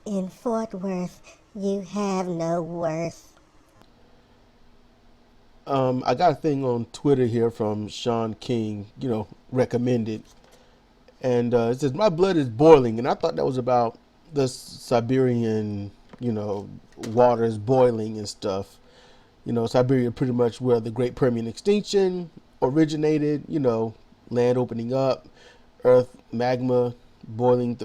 In Fort Worth, you have no worth. I got a thing on Twitter here from Sean King, recommended. And it says, "My blood is boiling." And I thought that was about the Siberian, waters boiling and stuff. Siberia pretty much where the Great Permian extinction originated, land opening up, earth magma boiling,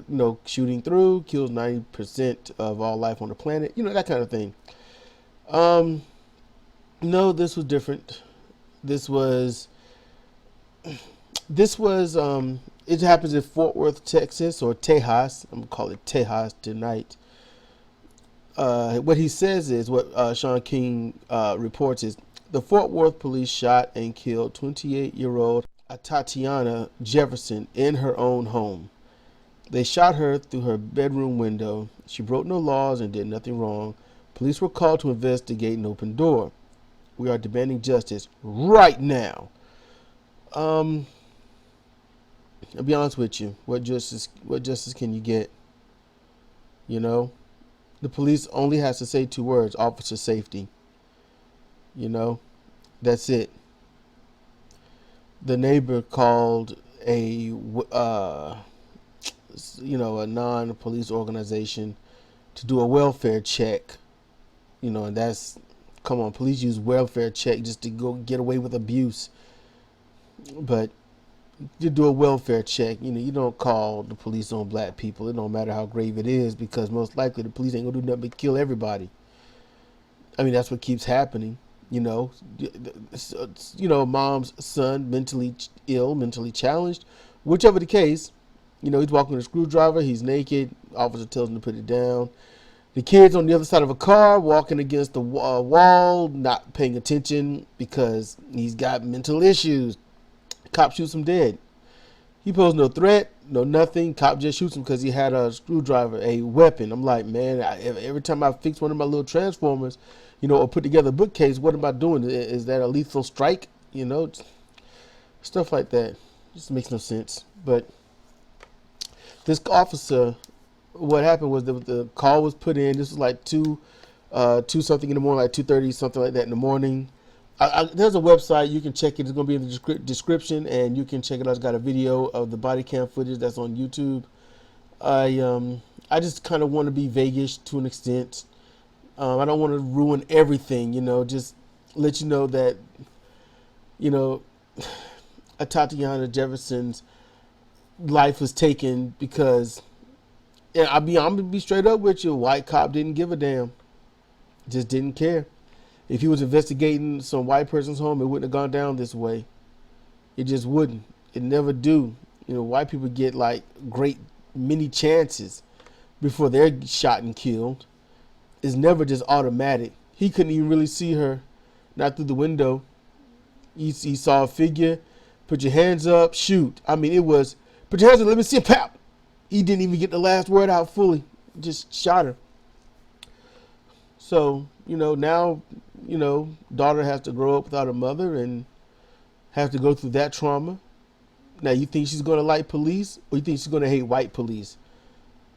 shooting through, kills 90% of all life on the planet, that kind of thing. Um, no, this was different. This was it happens in Fort Worth, Texas, or Tejas. I'm gonna call it Tejas tonight. What he says is what Sean King reports is the Fort Worth police shot and killed 28-year-old Atatiana Jefferson in her own home. They shot her through her bedroom window. She broke no laws and did nothing wrong. Police were called to investigate and open door. We are demanding justice right now. Um, I'll be honest with you. What justice can you get? You know, the police only has to say two words: officer safety. You know, that's it. The neighbor called a non-police organization to do a welfare check. And that's, come on, police use welfare check just to go get away with abuse. But you do a welfare check, you don't call the police on black people. It don't matter how grave it is, because most likely the police ain't gonna do nothing but kill everybody. I mean, that's what keeps happening. You know, mom's son mentally ill, mentally challenged, whichever the case. He's walking with a screwdriver. He's naked. Officer tells him to put it down. The kid's on the other side of a car, walking against the wall, not paying attention because he's got mental issues. Cop shoots him dead. He posed no threat, no nothing. Cop just shoots him because he had a screwdriver, a weapon. I'm like, man, every time I fix one of my little transformers, or put together a bookcase, what am I doing? Is that a lethal strike? Stuff like that. Just makes no sense. But this officer, what happened was the call was put in. This was like two something in the morning, like 2:30, something like that in the morning. There's a website, you can check it. It's going to be in the description, and you can check it out. It's got a video of the body cam footage that's on YouTube. I just kind of want to be vaguish to an extent. I don't want to ruin everything, just let you know that, you know, Tatiana Jefferson's life was taken because, yeah, I'm gonna be straight up with you. White cop didn't give a damn, just didn't care. If he was investigating some white person's home, it wouldn't have gone down this way. It just wouldn't. It never do. White people get like great many chances before they're shot and killed. It's never just automatic. He couldn't even really see her, not through the window. He saw a figure. Put your hands up, shoot. I mean, it was, put your hands up, let me see a pap. He didn't even get the last word out fully. Just shot her. So, now, daughter has to grow up without a mother and have to go through that trauma. Now, you think she's going to like police, or you think she's going to hate white police?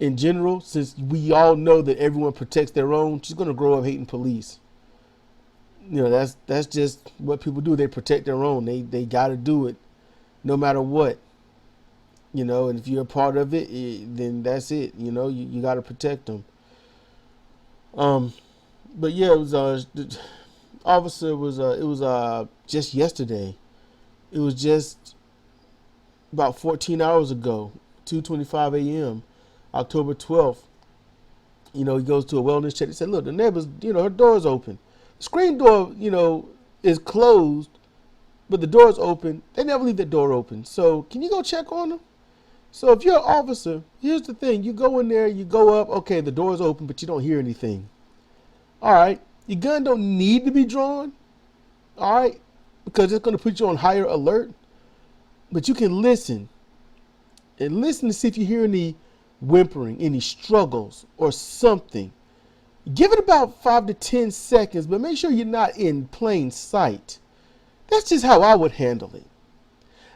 In general, since we all know that everyone protects their own, she's going to grow up hating police. That's just what people do. They protect their own. They got to do it no matter what. And if you're a part of it, then that's it. You got to protect them. But yeah, it was the officer was it was just yesterday. It was just about 14 hours ago, 2:25 a.m., October 12th. He goes to a wellness check. He said, "Look, the neighbor's, her door's open. The screen door, is closed, but the door's open. They never leave the door open. So can you go check on them?" So if you're an officer, here's the thing: you go in there, you go up. Okay, the door's open, but you don't hear anything. All right, your gun don't need to be drawn. All right, because it's going to put you on higher alert. But you can listen and listen to see if you hear any whimpering, any struggles or something. Give it about 5 to 10 seconds, but make sure you're not in plain sight. That's just how I would handle it.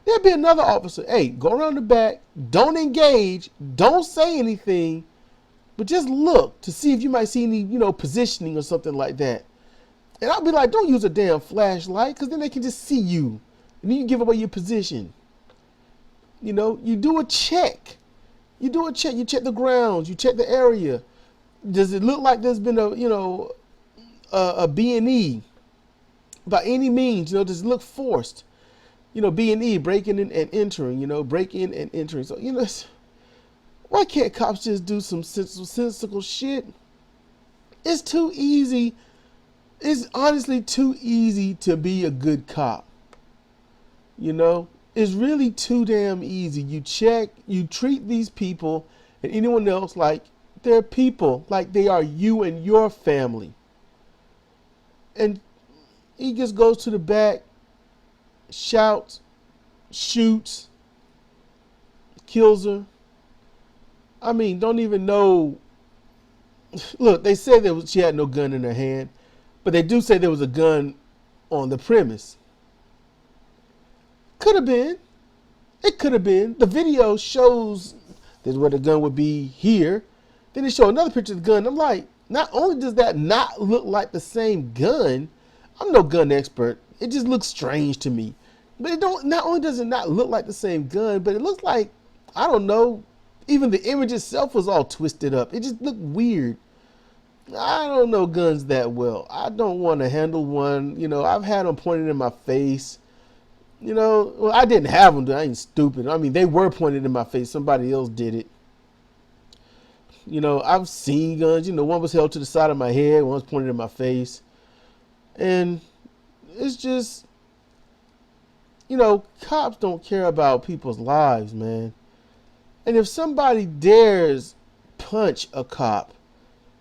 There'd be another officer. Hey, go around the back. Don't engage. Don't say anything. but just look to see if you might see any, positioning or something like that. And I'll be like, don't use a damn flashlight, because then they can just see you. And then you give away your position. You do a check. You check the grounds, you check the area. Does it look like there's been a B&E by any means? Does it look forced? B&E, breaking in and entering, break in and entering. So, why can't cops just do some sensible shit? It's too easy. It's honestly too easy to be a good cop. It's really too damn easy. You treat these people and anyone else like they're people, like they are you and your family. And he just goes to the back, shouts, shoots, kills her. I mean, don't even know. Look, they said she had no gun in her hand, but they do say there was a gun on the premise. Could have been. It could have been. The video shows this where the gun would be here. Then they show another picture of the gun. I'm like, not only does that not look like the same gun, I'm no gun expert. It just looks strange to me. But not only does it not look like the same gun, but it looks like, I don't know, even the image itself was all twisted up. It just looked weird. I don't know guns that well. I don't want to handle one. I've had them pointed in my face. Well, I didn't have them. I ain't stupid. I mean, they were pointed in my face. Somebody else did it. I've seen guns. One was held to the side of my head. One was pointed in my face. And it's just, cops don't care about people's lives, man. And if somebody dares punch a cop,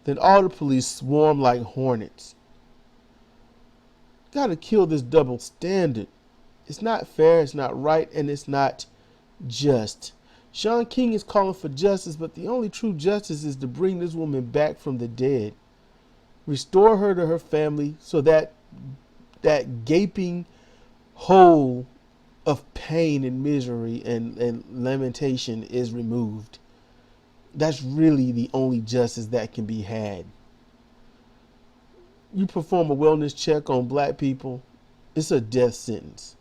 then all the police swarm like hornets. Gotta kill this double standard. It's not fair, it's not right, and it's not just. Sean King is calling for justice, but the only true justice is to bring this woman back from the dead. Restore her to her family so that gaping hole of pain and misery and lamentation is removed. That's really the only justice that can be had. You perform a wellness check on black people, it's a death sentence.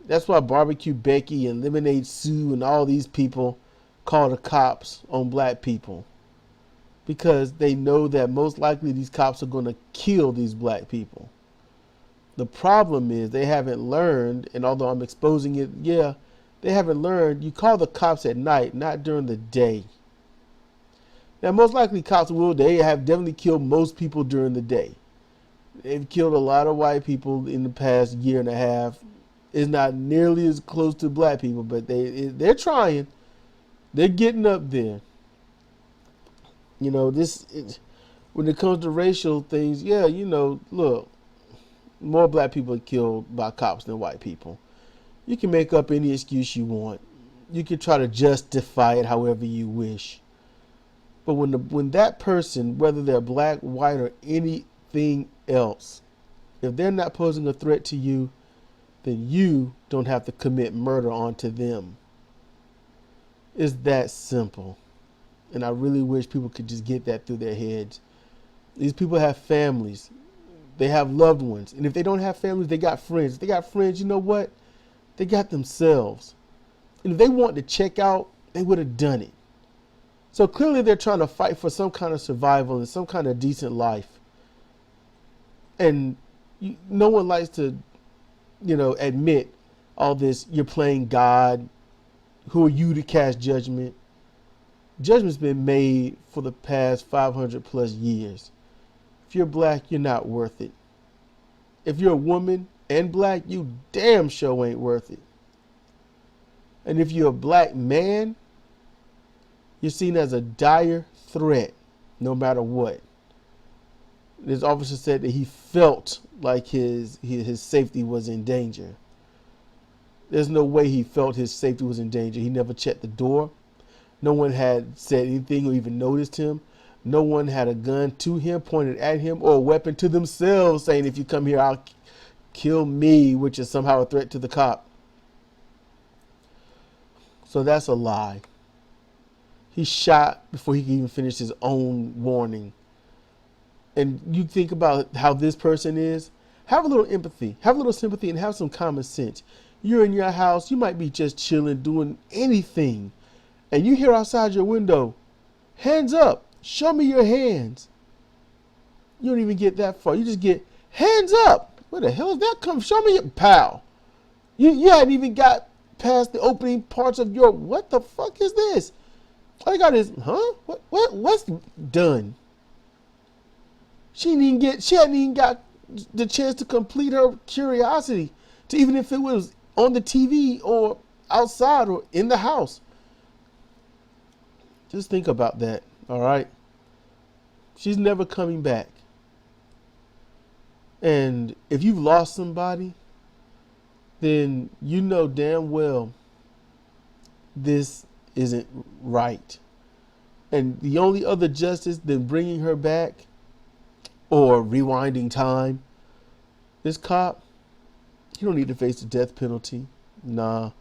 That's why Barbecue Becky and Lemonade Sue and all these people call the cops on black people. Because they know that most likely these cops are going to kill these black people. The problem is they haven't learned, and although I'm exposing it, yeah, they haven't learned. You call the cops at night, not during the day. Now, most likely cops they have definitely killed most people during the day. They've killed a lot of white people in the past year and a half. It's not nearly as close to black people, but they're trying. They're getting up there. When it comes to racial things, yeah, look, more black people are killed by cops than white people. You can make up any excuse you want. You can try to justify it however you wish. But when that person, whether they're black, white, or anything else, if they're not posing a threat to you, then you don't have to commit murder onto them. It's that simple. And I really wish people could just get that through their heads. These people have families. They have loved ones. And if they don't have families, they got friends. If they got friends, you know what? They got themselves. And if they want to check out, they would have done it. So clearly they're trying to fight for some kind of survival and some kind of decent life. And no one likes to admit all this, you're playing God. Who are you to cast judgment? Judgment's been made for the past 500 plus years. If you're black, you're not worth it. If you're a woman and black, you damn sure ain't worth it. And if you're a black man, you're seen as a dire threat, no matter what. This officer said that he felt like his safety was in danger. There's no way he felt his safety was in danger. He never checked the door. No one had said anything or even noticed him. No one had a gun to him, pointed at him, or a weapon to themselves saying, if you come here, I'll kill me, which is somehow a threat to the cop. So that's a lie. He shot before he could even finish his own warning. And you think about how this person is, have a little empathy, have a little sympathy, and have some common sense. You're in your house, you might be just chilling, doing anything, and you hear outside your window, hands up, show me your hands. You don't even get that far. You just get, hands up. Where the hell is that come? Show me your pow. You hadn't even got past the opening parts of your, what the fuck is this? All I got is, huh? What's done? She hadn't even got the chance to complete her curiosity, to even if it was on the TV or outside or in the house. Just think about that, all right? She's never coming back. And if you've lost somebody, then you know damn well this isn't right. And the only other justice than bringing her back or rewinding time, this cop, he don't need to face the death penalty. Nah,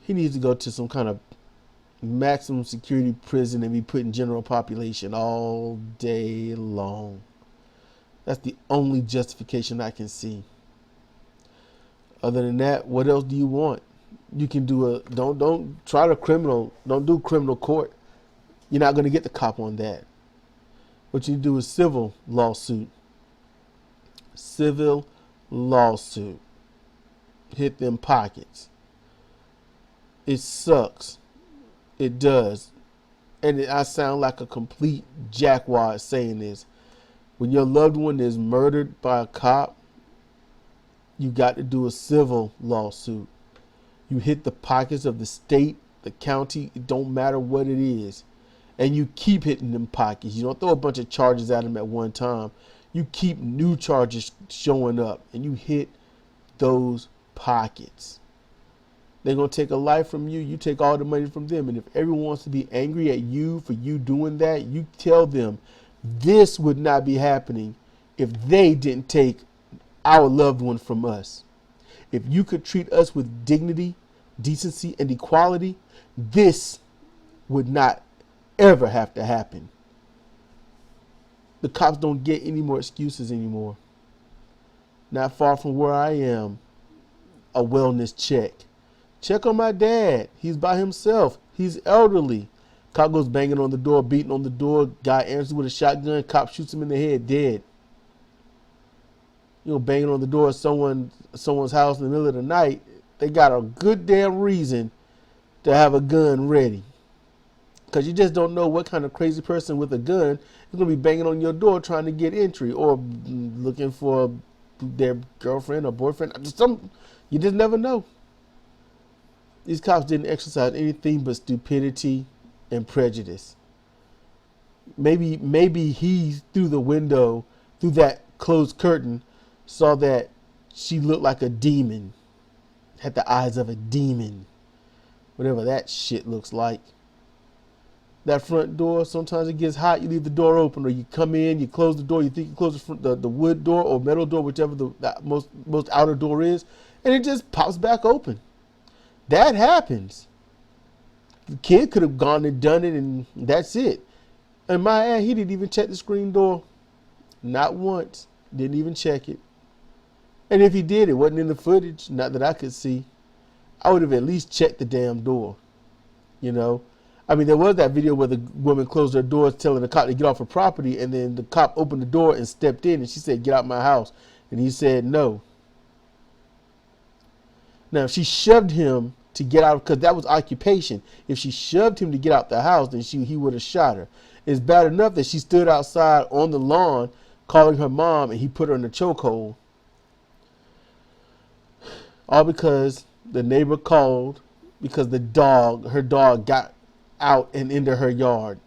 he needs to go to some kind of maximum security prison and be put in general population all day long. That's the only justification I can see. Other than that, what else do you want? You can do don't try to don't do criminal court. You're not going to get the cop on that. What you do is civil lawsuit. Civil lawsuit. Hit them pockets. It sucks. It does. And I sound like a complete jackwad saying this. When your loved one is murdered by a cop, you got to do a civil lawsuit. You hit the pockets of the state, the county, it don't matter what it is. And you keep hitting them pockets. You don't throw a bunch of charges at them at one time. You keep new charges showing up and you hit those pockets. They're going to take a life from you. You take all the money from them. And if everyone wants to be angry at you for you doing that, you tell them this would not be happening if they didn't take our loved one from us. If you could treat us with dignity, decency, and equality, this would not ever have to happen. The cops don't get any more excuses anymore. Not far from where I am, a wellness check. Check on my dad. He's by himself. He's elderly. Cop goes banging on the door, beating on the door. Guy answers with a shotgun. Cop shoots him in the head, dead. You know, banging on the door of someone's house in the middle of the night. They got a good damn reason to have a gun ready. Because you just don't know what kind of crazy person with a gun is going to be banging on your door trying to get entry or looking for their girlfriend or boyfriend. You just never know. These cops didn't exercise anything but stupidity and prejudice. Maybe he, through the window, through that closed curtain, saw that she looked like a demon, had the eyes of a demon, whatever that shit looks like. That front door, sometimes it gets hot, you leave the door open, or you come in, you close the door, you think you close the wood door or metal door, whichever the most outer door is, and it just pops back open. That happens. The kid could have gone and done it, and that's it. And my ass, he didn't even check the screen door. Not once. Didn't even check it. And if he did, it wasn't in the footage, not that I could see. I would have at least checked the damn door. You know? I mean, there was that video where the woman closed her doors telling the cop to get off her property, and then the cop opened the door and stepped in, and she said, "Get out my house." And he said, "No." Now, she shoved him to get out, because that was occupation. If she shoved him to get out the house, then he would have shot her. It's bad enough that she stood outside on the lawn calling her mom, and he put her in a chokehold. All because the neighbor called because her dog got out and into her yard.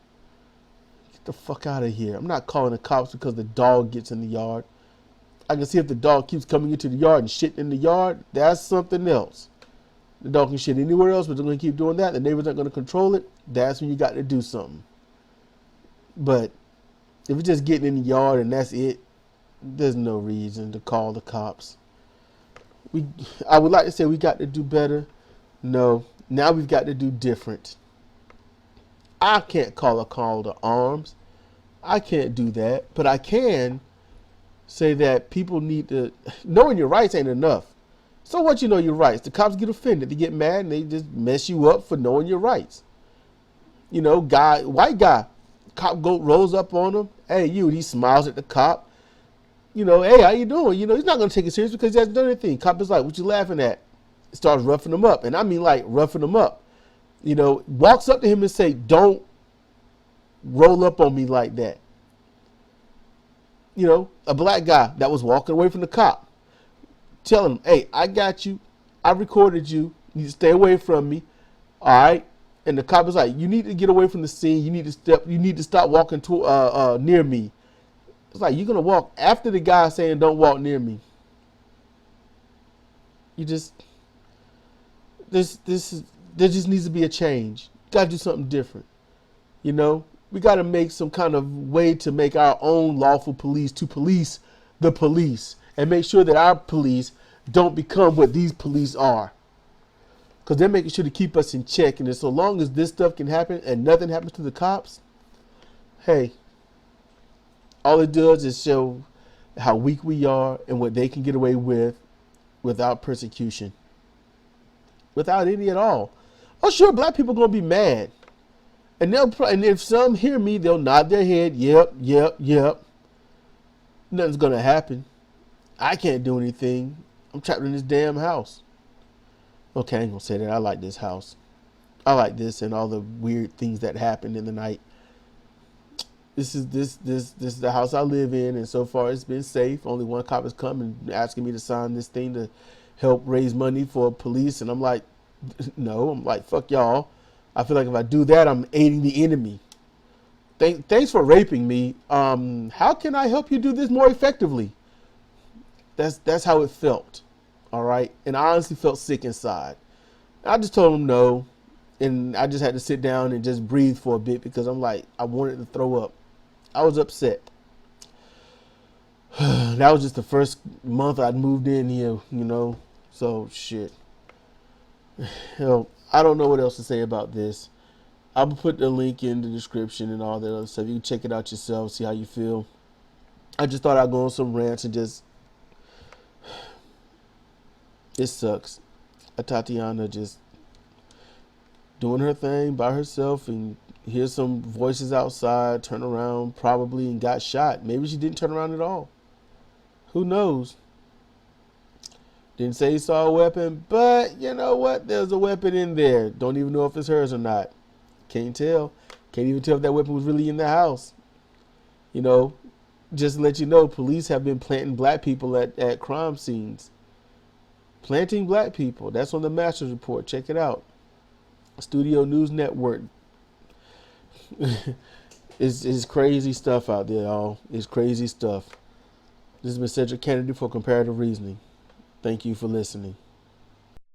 Get the fuck out of here. I'm not calling the cops because the dog gets in the yard. I can see if the dog keeps coming into the yard and shitting in the yard, that's something else. The dog can shit anywhere else, but they're going to keep doing that. The neighbors aren't going to control it. That's when you got to do something. But if it's just getting in the yard and that's it, there's no reason to call the cops. I would like to say we got to do better. No, now we've got to do different. I can't call a call to arms. I can't do that. But I can say that people need to, knowing your rights ain't enough. So what, you know your rights? The cops get offended. They get mad and they just mess you up for knowing your rights. You know, white guy, cop rolls up on him. Hey, you. He smiles at the cop. You know, hey, how you doing? You know, he's not going to take it serious because he hasn't done anything. Cop is like, what you laughing at? Starts roughing him up. And I mean like roughing him up. You know, walks up to him and say, don't roll up on me like that. You know, a black guy that was walking away from the cop. Telling him, hey, I got you. I recorded you. You need to stay away from me. All right. And the cop is like, you need to get away from the scene. You need to stop walking near me. It's like, you're going to walk after the guy saying, don't walk near me. You just, there just needs to be a change. Got to do something different. You know, we got to make some kind of way to make our own lawful police to police the police and make sure that our police don't become what these police are. Because they're making sure to keep us in check. And so long as this stuff can happen and nothing happens to the cops, hey, all it does is show how weak we are and what they can get away with without persecution. Without any at all. Oh, sure, black people are going to be mad. And if some hear me, they'll nod their head. Yep. Nothing's going to happen. I can't do anything. I'm trapped in this damn house. Okay, I ain't going to say that. I like this house. I like this and all the weird things that happened in the night. This is the house I live in, and so far it's been safe. Only one cop has come and asking me to sign this thing to help raise money for police, and I'm like, no. I'm like, fuck y'all. I feel like if I do that, I'm aiding the enemy. Thanks for raping me. How can I help you do this more effectively? That's how it felt. All right. And I honestly felt sick inside. I just told him no. And I just had to sit down and just breathe for a bit because I'm like, I wanted to throw up. I was upset. That was just the first month I'd moved in here, you know. So shit. Hell, I don't know what else to say about this. I'll put the link in the description and all that other stuff. You can check it out yourself, see how you feel. I just thought I'd go on some rants and just, it sucks. Atatiana just doing her thing by herself and hear some voices outside, turn around probably and got shot. Maybe she didn't turn around at all. Who knows? Didn't say he saw a weapon, but you know what? There's a weapon in there. Don't even know if it's hers or not. Can't tell. Can't even tell if that weapon was really in the house. You know, just to let you know, police have been planting black people at crime scenes. Planting black people. That's on the Masters Report. Check it out. Studio News Network. It's crazy stuff out there, y'all. It's crazy stuff. This has been Sidra Kennedy for Comparative Reasoning. Thank you for listening.